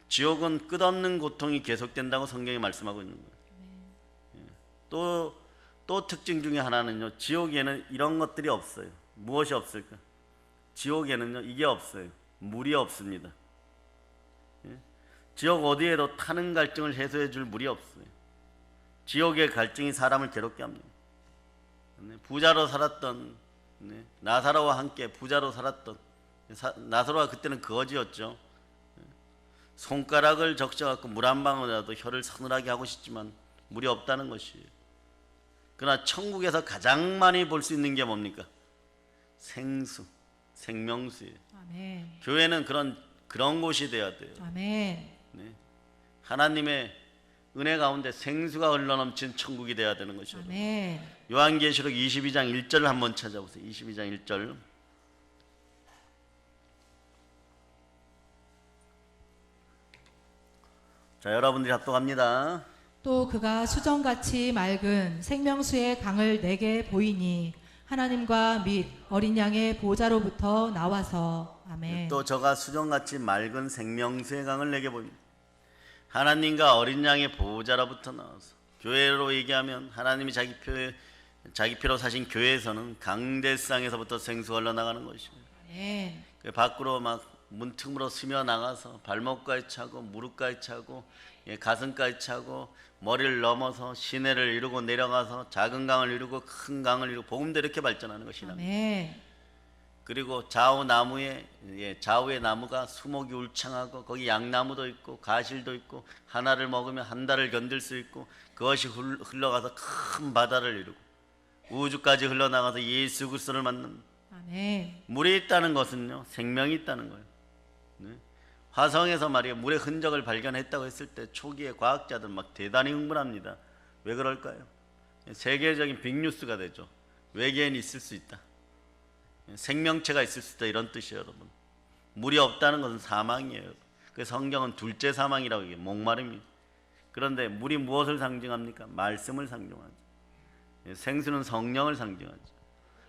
지옥은 끝없는 고통이 계속된다고 성경이 말씀하고 있는 거예요. 또 특징 중에 하나는요, 지옥에는 이런 것들이 없어요. 무엇이 없을까? 지옥에는요 이게 없어요. 물이 없습니다. 지옥 어디에도 타는 갈증을 해소해 줄 물이 없어요. 지옥의 갈증이 사람을 괴롭게 합니다. 부자로 살았던 나사로와 함께 부자로 살았던 나사로가 그때는 거지였죠. 손가락을 적셔갖고 물 한 방울이라도 혀를 서늘하게 하고 싶지만 물이 없다는 것이에요. 그러나 천국에서 가장 많이 볼 수 있는 게 뭡니까? 생수, 생명수예요. 아멘. 교회는 그런 곳이 돼야 돼요. 아멘. 하나님의 은혜 가운데 생수가 흘러넘친 천국이 돼야 되는 것이죠. 아멘. 요한계시록 22장 1절을 한번 찾아보세요. 22장 1절. 자, 여러분들이 합독합니다. 또 그가 수정같이 맑은 생명수의 강을 내게 보이니 하나님과 및 어린 양의 보좌로부터 나와서. 아멘. 또 저가 수정같이 맑은 생명수의 강을 내게 보입니다. 하나님과 어린 양의 보호자로부터 나와서 교회로 얘기하면 하나님이 자기 피로 사신 교회에서는 강대상에서부터 생수가 흘러나가는 것입니다. 아멘. 그 밖으로 막 문틈으로 스며 나가서 발목까지 차고 무릎까지 차고 가슴까지 차고 머리를 넘어서 시내를 이루고 내려가서 작은 강을 이루고 큰 강을 이루고 복음도 이렇게 발전하는 것이다. 아멘. 그리고 좌우의 나무가 수목이 울창하고 거기 양나무도 있고 가실도 있고 하나를 먹으면 한 달을 견딜 수 있고 그것이 흘러가서 큰 바다를 이루고 우주까지 흘러나가서 예수 그리스도를 만납니다. 아멘. 물이 있다는 것은요 생명이 있다는 거예요. 화성에서 말이에요 물의 흔적을 발견했다고 했을 때 초기에 과학자들 막 대단히 흥분합니다. 왜 그럴까요? 세계적인 빅뉴스가 되죠. 외계인이 있을 수 있다. 생명체가 있을 수 있다. 이런 뜻이에요, 여러분. 물이 없다는 것은 사망이에요. 그 성경은 둘째 사망이라고 얘기해요. 목마름입니다. 그런데 물이 무엇을 상징합니까? 말씀을 상징하죠. 생수는 성령을 상징하죠.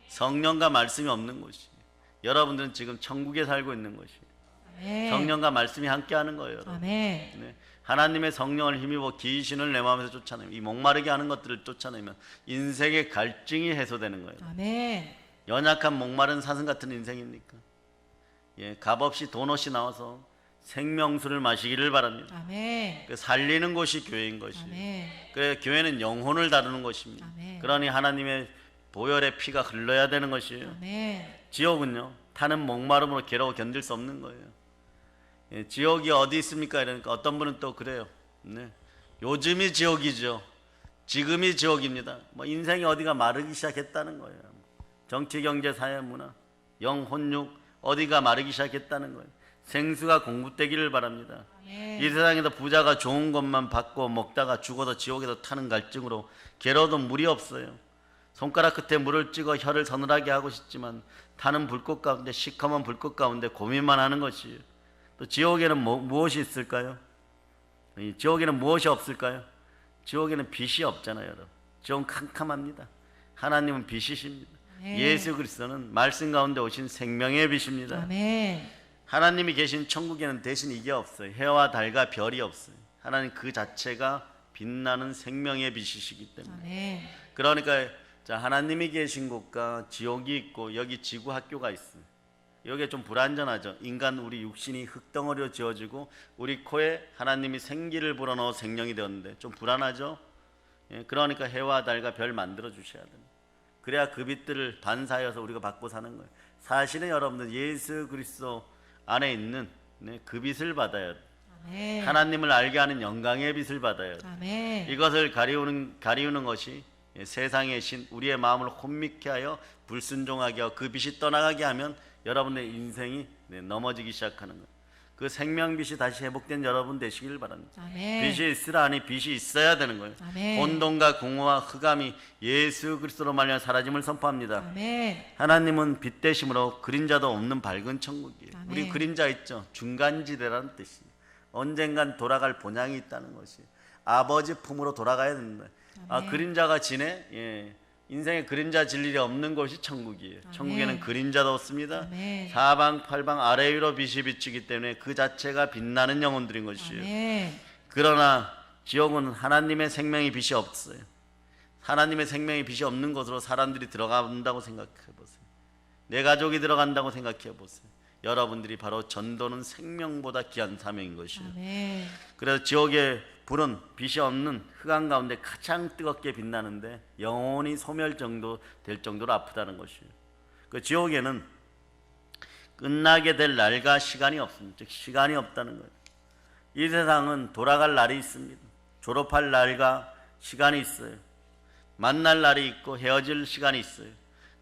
성령과 말씀이 없는 곳이에요. 여러분들은 지금 천국에 살고 있는 것이에요. 아멘. 성령과 말씀이 함께하는 거예요, 여러분. 아멘. 네. 하나님의 성령을 힘입어 귀신을 내 마음에서 쫓아내면, 이 목마르게 하는 것들을 쫓아내면 인생의 갈증이 해소되는 거예요. 아멘. 연약한 목마른 사슴 같은 인생입니까? 값없이 돈 없이 나와서 생명수를 마시기를 바랍니다. 아멘. 그 살리는 곳이 교회인 것이에요. 아멘. 그래, 교회는 영혼을 다루는 것입니다. 아멘. 그러니 하나님의 보혈의 피가 흘러야 되는 것이에요. 아멘. 지옥은요, 타는 목마름으로 괴로워 견딜 수 없는 거예요. 지옥이 어디 있습니까? 이러니까 어떤 분은 또 그래요. 네. 요즘이 지옥이죠. 지금이 지옥입니다. 뭐 인생이 어디가 마르기 시작했다는 거예요. 정치, 경제, 사회, 문화, 영, 혼육 어디가 마르기 시작했다는 거예요. 생수가 공급되기를 바랍니다. 아멘. 이 세상에서 부자가 좋은 것만 받고 먹다가 죽어도 지옥에서 타는 갈증으로 괴로워도 물이 없어요. 손가락 끝에 물을 찍어 혀를 서늘하게 하고 싶지만 타는 불꽃 가운데, 시커먼 불꽃 가운데 고민만 하는 것이에요. 또 지옥에는 무엇이 있을까요? 이 지옥에는 무엇이 없을까요? 지옥에는 빛이 없잖아요, 여러분. 지옥은 캄캄합니다. 하나님은 빛이십니다. 아멘. 예수 그리스도는 말씀 가운데 오신 생명의 빛입니다. 아멘. 하나님이 계신 천국에는 대신 이게 없어요. 해와 달과 별이 없어요. 하나님 그 자체가 빛나는 생명의 빛이시기 때문에. 아멘. 그러니까 자, 하나님이 계신 곳과 지옥이 있고 여기 지구 학교가 있어요. 여기에 좀 불완전하죠. 인간 우리 육신이 흙덩어리로 지어지고 우리 코에 하나님이 생기를 불어넣어 생명이 되었는데 좀 불안하죠. 그러니까 해와 달과 별 만들어 주셔야 됩니다. 그래야 그 빛들을 반사하여서 우리가 받고 사는 거예요. 사실은 여러분들 예수 그리스도 안에 있는 그 빛을 받아야 돼요. 아멘. 하나님을 알게 하는 영광의 빛을 받아야 돼요. 아멘. 이것을 가리우는 것이 세상의 신, 우리의 마음을 혼미케 하여 불순종하게 하여 그 빛이 떠나가게 하면 여러분의 인생이 넘어지기 시작하는 거예요. 그 생명빛이 다시 회복된 여러분 되시길 바랍니다. 아멘. 빛이 있으라니 빛이 있어야 되는 거예요. 아멘. 혼돈과 공허와 흑암이 예수 그리스도로 말미암아 사라짐을 선포합니다. 아멘. 하나님은 빛 되심으로 그림자도 없는 밝은 천국이에요. 아멘. 우리 그림자 있죠. 중간지대라는 뜻이에요. 언젠간 돌아갈 본향이 있다는 것이 아버지 품으로 돌아가야 된다. 아멘. 그림자가 지네. 인생에 그림자 질 일이 없는 곳이 천국이에요. 아멘. 천국에는 그림자도 없습니다. 아멘. 사방 팔방 아래 위로 빛이 비치기 때문에 그 자체가 빛나는 영혼들인 것이에요. 아멘. 그러나 지옥은 하나님의 생명의 빛이 없어요. 하나님의 생명의 빛이 없는 곳으로 사람들이 들어간다고 생각해 보세요. 내 가족이 들어간다고 생각해 보세요. 여러분들이 바로 전도는 생명보다 귀한 사명인 것이에요. 아멘. 그래서 지옥의 불은 빛이 없는 흑암 가운데 가장 뜨겁게 빛나는데 영원히 소멸 정도 될 정도로 아프다는 것이에요. 그 지옥에는 끝나게 될 날과 시간이 없습니다. 즉 시간이 없다는 거예요. 이 세상은 돌아갈 날이 있습니다. 졸업할 날과 시간이 있어요. 만날 날이 있고 헤어질 시간이 있어요.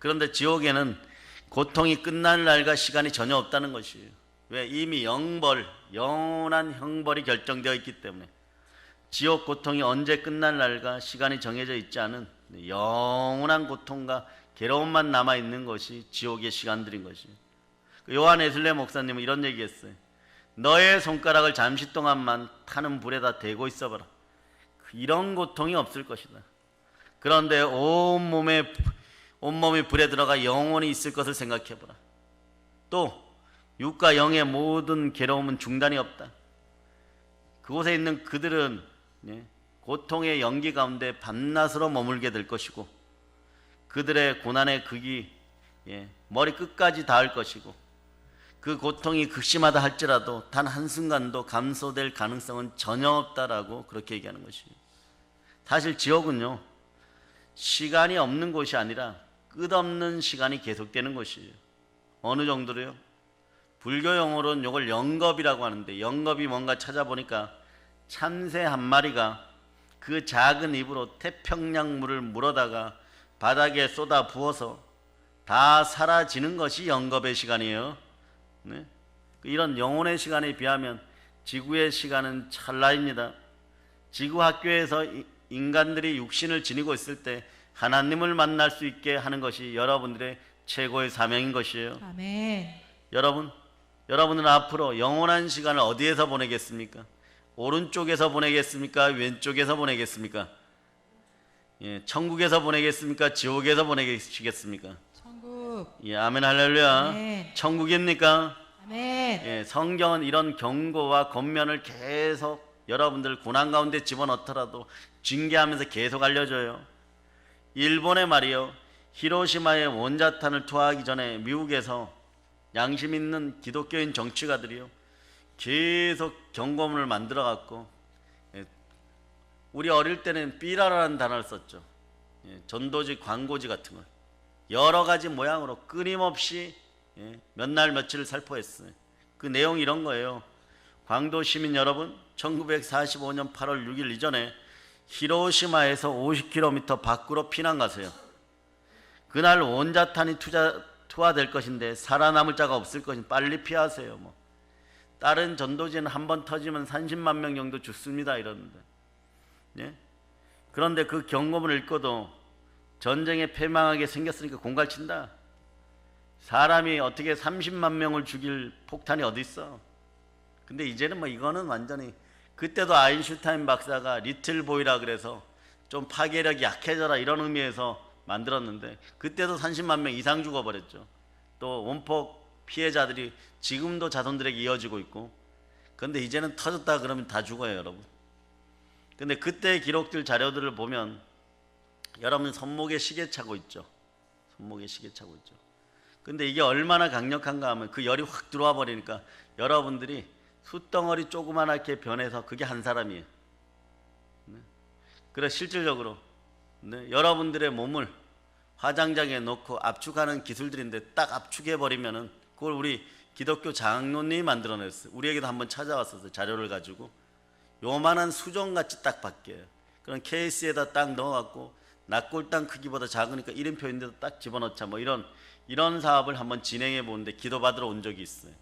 그런데 지옥에는 고통이 끝날 날과 시간이 전혀 없다는 것이에요. 왜? 이미 영원한 형벌이 결정되어 있기 때문에. 지옥 고통이 언제 끝날 날과 시간이 정해져 있지 않은 영원한 고통과 괴로움만 남아있는 것이 지옥의 시간들인 것이에요. 요한 웨슬레 목사님은 이런 얘기했어요. 너의 손가락을 잠시 동안만 타는 불에다 대고 있어봐라. 이런 고통이 없을 것이다. 그런데 온몸이 불에 들어가 영원히 있을 것을 생각해보라. 또 육과 영의 모든 괴로움은 중단이 없다. 그곳에 있는 그들은 고통의 연기 가운데 밤낮으로 머물게 될 것이고 그들의 고난의 극이 머리 끝까지 닿을 것이고 그 고통이 극심하다 할지라도 단 한순간도 감소될 가능성은 전혀 없다라고 그렇게 얘기하는 것이에요. 사실 지옥은요 시간이 없는 곳이 아니라 끝없는 시간이 계속되는 것이에요. 어느 정도로요? 불교 용어로는 이걸 영겁이라고 하는데 영겁이 뭔가 찾아보니까 참새 한 마리가 그 작은 입으로 태평양 물을 물어다가 바닥에 쏟아 부어서 다 사라지는 것이 영겁의 시간이에요. 네? 이런 영혼의 시간에 비하면 지구의 시간은 찰나입니다. 지구 학교에서 인간들이 육신을 지니고 있을 때 하나님을 만날 수 있게 하는 것이 여러분들의 최고의 사명인 것이에요. 아멘. 여러분은 앞으로 영원한 시간을 어디에서 보내겠습니까? 오른쪽에서 보내겠습니까? 왼쪽에서 보내겠습니까? 예, 천국에서 보내겠습니까? 지옥에서 보내시겠습니까? 천국. 예, 아멘 할렐루야. 아멘. 천국입니까? 아멘. 예, 성경은 이런 경고와 권면을 계속 여러분들 고난 가운데 집어넣더라도 징계하면서 계속 알려줘요. 일본의 말이요, 히로시마에 원자탄을 투하하기 전에 미국에서 양심 있는 기독교인 정치가들이요 계속 경고문을 만들어 갖고, 우리 어릴 때는 삐라라는 단어를 썼죠. 전도지, 광고지 같은 걸 여러 가지 모양으로 끊임없이 몇 날 며칠을 살포했어요. 그 내용이 이런 거예요. 광도 시민 여러분, 1945년 8월 6일 이전에 히로시마에서 50km 밖으로 피난 가세요. 그날 원자탄이 투하될 것인데 살아남을 자가 없을 것인 빨리 피하세요. 뭐 다른 전도지는 한 번 터지면 30만 명 정도 죽습니다 이러는데, 예? 그런데 그 경고문을 읽고도 전쟁에 패망하게 생겼으니까 공갈친다. 사람이 어떻게 30만 명을 죽일 폭탄이 어디 있어? 근데 이제는 뭐 이거는 완전히, 그때도 아인슈타인 박사가 리틀 보이라 그래서 좀 파괴력이 약해져라 이런 의미에서 만들었는데, 그때도 30만 명 이상 죽어버렸죠. 또 원폭 피해자들이 지금도 자손들에게 이어지고 있고, 그런데 이제는 터졌다 그러면 다 죽어요 여러분. 근데 그때 기록들 자료들을 보면 여러분 손목에 시계 차고 있죠. 손목에 시계 차고 있죠. 근데 이게 얼마나 강력한가 하면 그 열이 확 들어와 버리니까 여러분들이 숯덩어리 조그만하게 변해서 그게 한 사람이에요. 그래 실질적으로 여러분들의 몸을 화장장에 놓고 압축하는 기술들인데 딱 압축해 버리면은 그걸 우리 기독교 장로님이 만들어냈어요. 우리에게도 한번 찾아왔었어요. 자료를 가지고 요만한 수정같이 딱 바뀌어요. 그런 케이스에다 딱 넣어갖고 낙골당 크기보다 작으니까 이름표인데도 딱 집어넣자, 뭐 이런 사업을 한번 진행해 보는데 기도받으러 온 적이 있어요.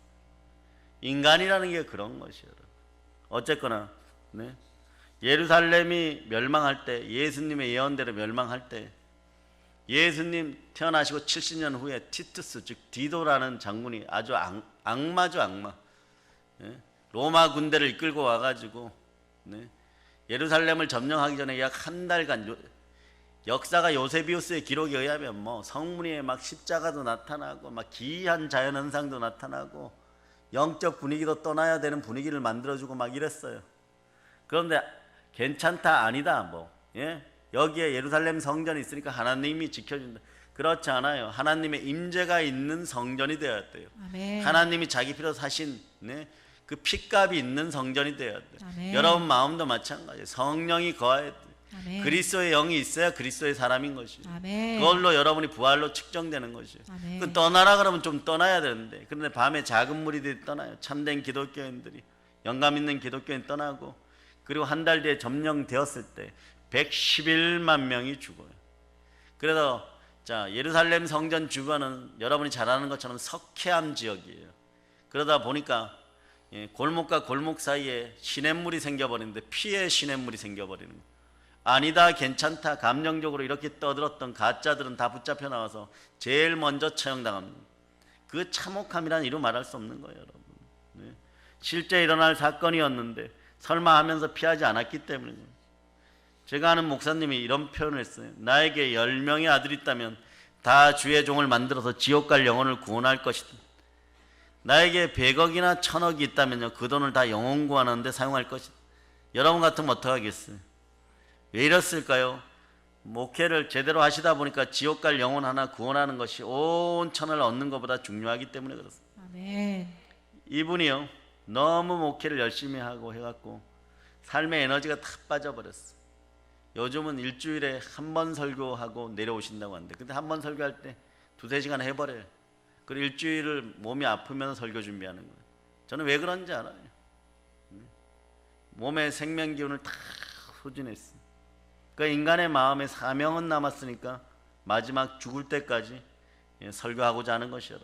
인간이라는 게 그런 것이에요. 어쨌거나 예루살렘이 멸망할 때, 예수님의 예언대로 멸망할 때, 예수님 태어나시고 70년 후에 티투스 즉 디도라는 장군이 아주 악마죠, 악마. 로마 군대를 이끌고 와가지고 예루살렘을 점령하기 전에 약 한 달간, 역사가 요세비우스의 기록에 의하면 뭐 성문에 막 십자가도 나타나고 막 기이한 자연현상도 나타나고 영적 분위기도 떠나야 되는 분위기를 만들어주고 막 이랬어요. 그런데 괜찮다, 아니다, 뭐 여기에 예루살렘 성전이 있으니까 하나님이 지켜준다. 그렇지 않아요. 하나님의 임재가 있는 성전이 되어야 돼요. 아멘. 하나님이 자기 피로 사신 그 핏값이 있는 성전이 되어야 돼요. 아멘. 여러분 마음도 마찬가지예요. 성령이 거해야 돼요. 아멘. 그리스도의 영이 있어야 그리스도의 사람인 것이죠. 아멘. 그걸로 여러분이 부활로 측정되는 것이죠. 아멘. 그 떠나라 그러면 좀 떠나야 되는데, 그런데 밤에 작은 무리들이 떠나요. 참된 기독교인들이, 영감 있는 기독교인 떠나고, 그리고 한 달 뒤에 점령되었을 때 111만 명이 죽어요. 그래서 자, 예루살렘 성전 주변은 여러분이 잘 아는 것처럼 석회암 지역이에요. 그러다 보니까 골목과 골목 사이에 시냇물이 생겨버리는데 피의 시냇물이 생겨버리는 거예요. 아니다, 괜찮다, 감정적으로 이렇게 떠들었던 가짜들은 다 붙잡혀 나와서 제일 먼저 처형당합니다. 그 참혹함이란 이루 말할 수 없는 거예요, 여러분. 실제 일어날 사건이었는데 설마 하면서 피하지 않았기 때문이죠. 제가 아는 목사님이 이런 표현을 했어요. 나에게 10명의 아들이 있다면 다 주의 종을 만들어서 지옥 갈 영혼을 구원할 것이다. 나에게 100억이나 1000억이 있다면요, 그 돈을 다 영혼 구하는데 사용할 것이다. 여러분 같으면 어떡하겠어요? 왜 이랬을까요? 목회를 제대로 하시다 보니까 지옥 갈 영혼 하나 구원하는 것이 온 천을 얻는 것보다 중요하기 때문에 그렇습니다. 아멘. 이분이요, 너무 목회를 열심히 하고 해갖고 삶의 에너지가 다 빠져버렸어. 요즘은 일주일에 한 번 설교하고 내려오신다고 하는데, 근데 한 번 설교할 때 2-3시간 해버려요. 그리고 일주일을 몸이 아프면 설교 준비하는 거예요. 저는 왜 그런지 알아요. 몸의 생명 기운을 다 소진했어요. 그러니까 인간의 마음에 사명은 남았으니까 마지막 죽을 때까지 설교하고자 하는 것이요.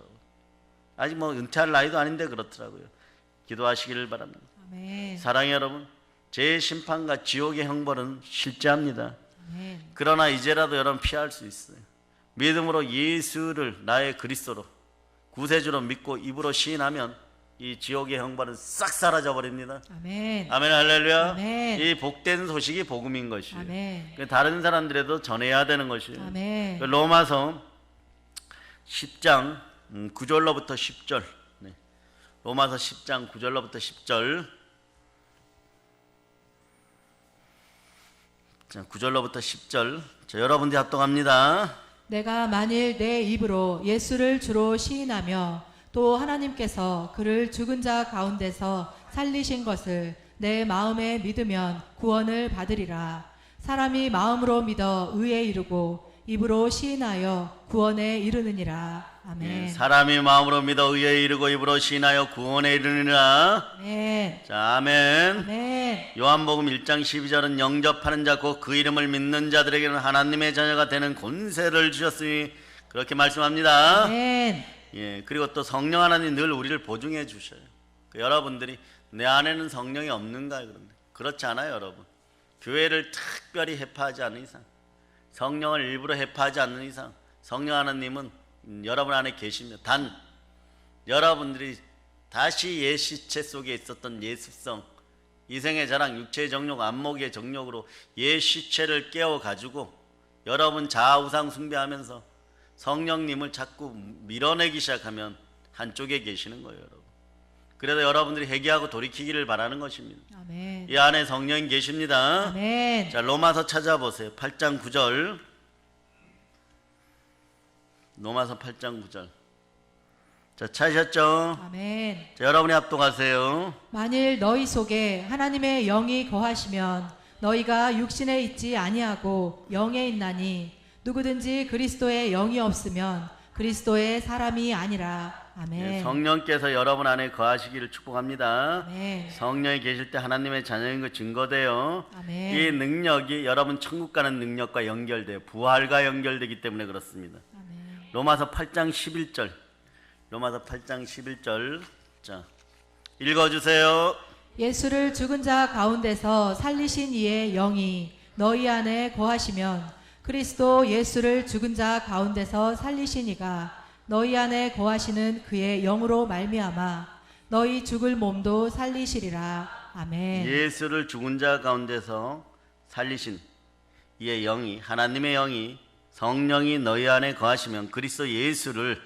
아직 뭐 은퇴할 나이도 아닌데 그렇더라고요. 기도하시기를 바랍니다. 아멘. 사랑해 여러분, 제 심판과 지옥의 형벌은 실제합니다. 아멘. 그러나 이제라도 여러분 피할 수 있어요. 믿음으로 예수를 나의 그리스도로 구세주로 믿고 입으로 시인하면 이 지옥의 형벌은 싹 사라져 버립니다. 아멘. 아멘 할렐루야. 아멘. 이 복된 소식이 복음인 것이에요. 아멘. 다른 사람들에도 전해야 되는 것이에요. 아멘. 로마서 10장 9절로부터 10절. 네. 로마서 10장 9절로부터 10절. 자, 9절로부터 10절. 자, 여러분들이 합동합니다. 내가 만일 내 입으로 예수를 주로 시인하며 또 하나님께서 그를 죽은 자 가운데서 살리신 것을 내 마음에 믿으면 구원을 받으리라. 사람이 마음으로 믿어 의에 이르고 입으로 시인하여 구원에 이르느니라. 아멘. 사람이 마음으로 믿어 의에 이르고 입으로 시인하여 구원에 이르느니라. 아멘. 자, 아멘. 아멘. 요한복음 1장 12절은 영접하는 자 곧 그 이름을 믿는 자들에게는 하나님의 자녀가 되는 권세를 주셨으니 그렇게 말씀합니다. 아멘. 예, 그리고 또 성령 하나님 늘 우리를 보증해 주셔요. 여러분들이 내 안에는 성령이 없는가요? 그런데 그렇지 않아요, 여러분. 교회를 특별히 해파하지 않는 이상, 성령을 일부러 해파하지 않는 이상 성령 하나님은 여러분 안에 계십니다. 단 여러분들이 다시 옛 시체 속에 있었던 예습성, 이생의 자랑, 육체의 정욕, 안목의 정욕으로 옛 시체를 깨워 가지고 여러분 자아 우상 숭배하면서 성령님을 자꾸 밀어내기 시작하면 한쪽에 계시는 거예요, 여러분. 그래서 여러분들이 회개하고 돌이키기를 바라는 것입니다. 아멘. 이 안에 성령이 계십니다. 아멘. 자, 로마서 찾아보세요. 8장 9절. 로마서 8장 9절. 자, 찾으셨죠? 아멘. 자, 여러분이 합동하세요. 만일 너희 속에 하나님의 영이 거하시면 너희가 육신에 있지 아니하고 영에 있나니 누구든지 그리스도의 영이 없으면 그리스도의 사람이 아니라. 아멘. 예, 성령께서 여러분 안에 거하시기를 축복합니다. 아멘. 성령이 계실 때 하나님의 자녀인 거 증거돼요. 아멘. 이 능력이 여러분 천국 가는 능력과 연결돼요. 부활과 연결되기 때문에 그렇습니다. 아멘. 로마서 8장 11절. 로마서 8장 11절. 자, 읽어주세요. 예수를 죽은 자 가운데서 살리신 이의 영이 너희 안에 거하시면 그리스도 예수를 죽은 자 가운데서 살리신 이가 너희 안에 거하시는 그의 영으로 말미암아 너희 죽을 몸도 살리시리라. 아멘. 예수를 죽은 자 가운데서 살리신 이의 영이, 하나님의 영이, 성령이 너희 안에 거하시면 그리스도 예수를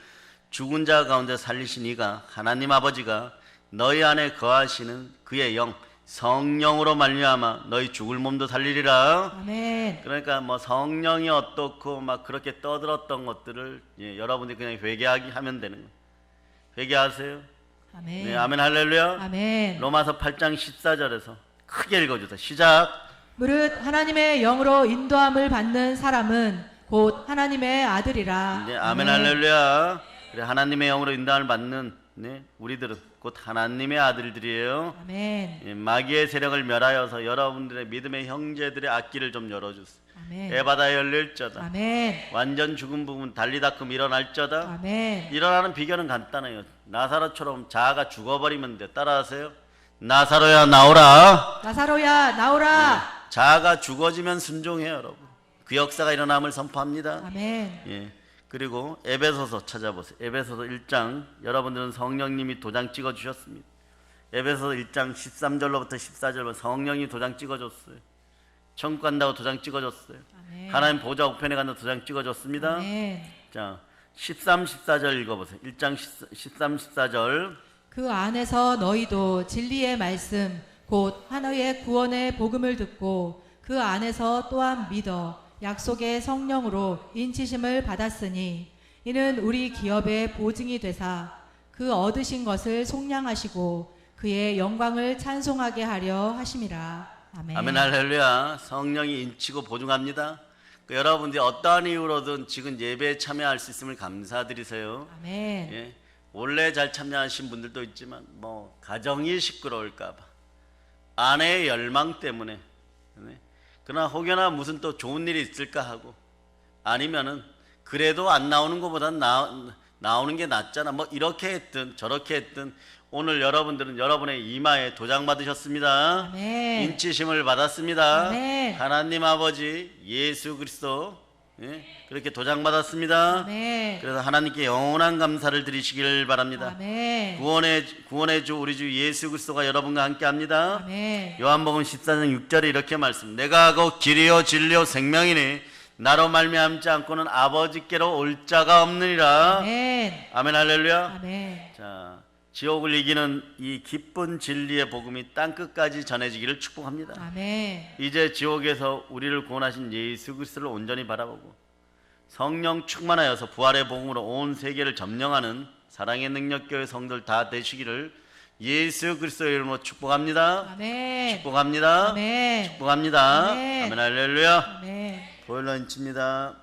죽은 자 가운데 살리신 이가, 하나님 아버지가 너희 안에 거하시는 그의 영, 성령으로 말미암아 너희 죽을 몸도 살리리라. 아멘. 그러니까 뭐 성령이 어떻고 막 그렇게 떠들었던 것들을 여러분들이 그냥 회개하기 하면 되는 거예요. 회개하세요. 아멘. 네, 아멘 할렐루야. 아멘. 로마서 8장 14절에서 크게 읽어주세요. 시작. 무릇 하나님의 영으로 인도함을 받는 사람은 곧 하나님의 아들이라. 네, 아멘 할렐루야. 그래, 하나님의 영으로 인도함을 받는 우리들은 곧 하나님의 아들들이에요. 아멘. 마귀의 세력을 멸하여서 여러분들의 믿음의 형제들의 앞길을 좀 열어주세요. 아멘. 에바다 열릴저다. 아멘. 완전 죽은 부분 달리 닦음 일어날저다. 아멘. 일어나는 비결은 간단해요. 나사로처럼 자아가 죽어버리면 돼. 따라하세요. 나사로야 나오라. 나사로야 나오라. 자아가 죽어지면 순종해요, 여러분. 그 역사가 일어남을 선포합니다. 아멘. 예. 그리고 에베소서 찾아보세요. 에베소서 1장. 여러분들은 성령님이 도장 찍어 주셨습니다. 에베소서 1장 13절로부터 14절 성령이 도장 찍어 줬어요. 천국 간다고 도장 찍어 줬어요. 아멘. 하나님 보좌 우편에 간다고 도장 찍어 줬습니다. 아멘. 자, 13, 14절 읽어보세요. 1장 13, 14절. 그 안에서 너희도 진리의 말씀 곧 하나의 구원의 복음을 듣고 그 안에서 또한 믿어 약속의 성령으로 인치심을 받았으니 이는 우리 기업의 보증이 되사 그 얻으신 것을 속량하시고 그의 영광을 찬송하게 하려 하심이라. 아멘. 아멘 할렐루야. 성령이 인치고 보증합니다. 여러분들이 어떠한 이유로든 지금 예배에 참여할 수 있음을 감사드리세요. 아멘. 예. 원래 잘 참여하신 분들도 있지만 뭐 가정이 시끄러울까 봐, 아내의 열망 때문에, 그러나 혹여나 무슨 또 좋은 일이 있을까 하고, 아니면은 그래도 안 나오는 것보다 나오는 게 낫잖아. 뭐 이렇게 했든 저렇게 했든 오늘 여러분들은 여러분의 이마에 도장 받으셨습니다. 아멘. 인치심을 받았습니다. 아멘. 하나님 아버지 예수 그리스도 그렇게 도장 받았습니다. 아멘. 그래서 하나님께 영원한 감사를 드리시길 바랍니다. 아멘. 구원의 주 우리 주 예수 그리스도가 여러분과 함께합니다. 아멘. 요한복음 14장 6절에 이렇게 말씀. 내가 곧 길이요 진리요 생명이니 나로 말미암지 않고는 아버지께로 올 자가 없느니라. 아멘. 아멘 할렐루야. 아멘. 자, 지옥을 이기는 이 기쁜 진리의 복음이 땅 끝까지 전해지기를 축복합니다. 아멘. 이제 지옥에서 우리를 구원하신 예수 그리스도를 온전히 바라보고 성령 충만하여서 부활의 복음으로 온 세계를 점령하는 사랑의 능력교회 성도들 다 되시기를 예수 그리스도의 이름으로 축복합니다. 아멘. 축복합니다. 아멘. 축복합니다. 아멘. 아멘 할렐루야. 아멘. 보일러 인칩니다.